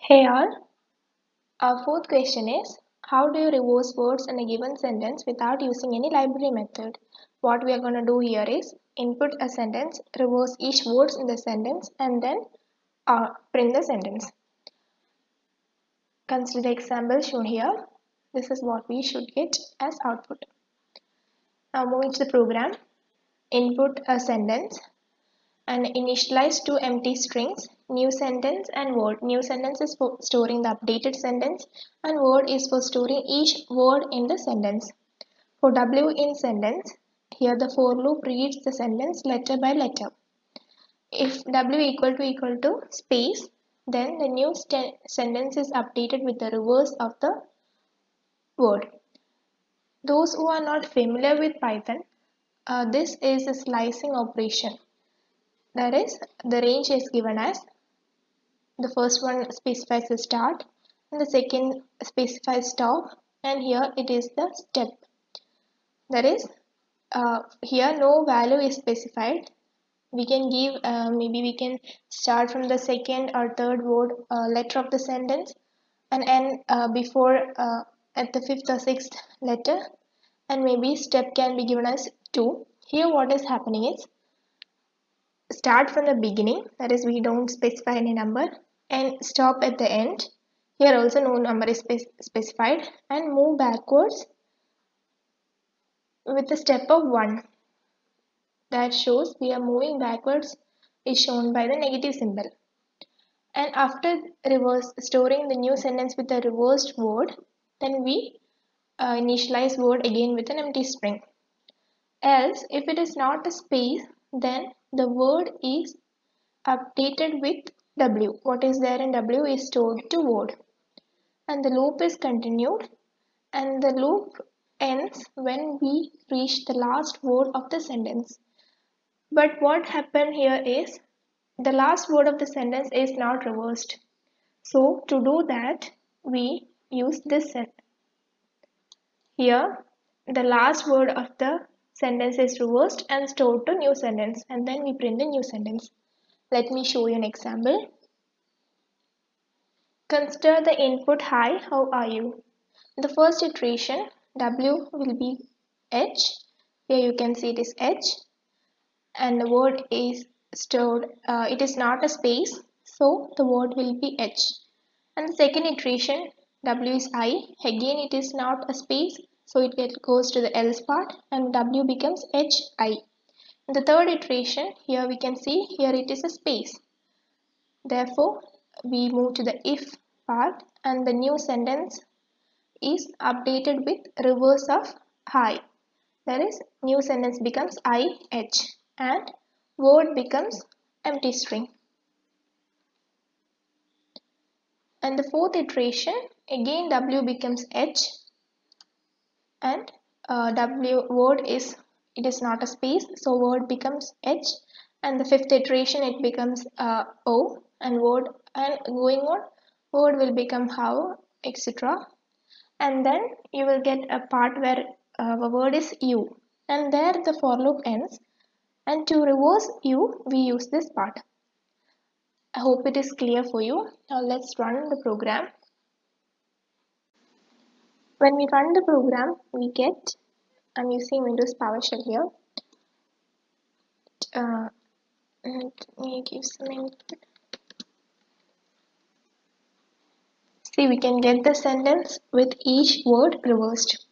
Hey all, our fourth question is, how do you reverse words in a given sentence without using any library method? What we are going to do here is input a sentence, reverse each word in the sentence, and then print the sentence. Consider the example shown here. This is what we should get as output. Now moving to the program, input a sentence and initialize two empty strings, new sentence and word. New sentence is for storing the updated sentence and word is for storing each word in the sentence. For W in sentence, here the for loop reads the sentence letter by letter. If W equal to space, then the new sentence is updated with the reverse of the word. Those who are not familiar with Python, this is a slicing operation. That is, the range is given as the first one specifies the start and the second specifies stop, and here it is the step. That is, here no value is specified. We can give maybe we can start from the second or third word letter of the sentence and end before at the fifth or sixth letter, and maybe step can be given as 2. Here what is happening is start from the beginning, that is we don't specify any number, and stop at the end. Here also no number is specified, and move backwards with a step of 1. That shows we are moving backwards is shown by the negative symbol. And after reverse storing the new sentence with a reversed word, then we initialize word again with an empty string. Else, if it is not a space, then the word is updated with W. What is there in W is stored to word. And the loop is continued, and the loop ends when we reach the last word of the sentence. But what happened here is the last word of the sentence is not reversed. So to do that, we use this set. Here, the last word of the sentence is reversed and stored to new sentence, and then we print the new sentence. Let me show you an example. Consider the input hi, how are you? In the first iteration, W will be H. Here you can see it is H, and the word is stored, it is not a space, so the word will be H. And the second iteration, W is I, again it is not a space, so it goes to the else part and W becomes HI. In the third iteration, here we can see here it is a space. Therefore, we move to the if part and the new sentence is updated with reverse of hi. That is, new sentence becomes IH and word becomes empty string. And the fourth iteration, again W becomes H and W word is, it is not a space, so word becomes H, and the fifth iteration it becomes O, and word, and going on word will become how, etc. And then you will get a part where the word is U, and there the for loop ends, and to reverse U we use this part. I hope it is clear for you. Now let's run the program. When we run the program, we get, I'm using Windows PowerShell here. Let me give some input. See, we can get the sentence with each word reversed.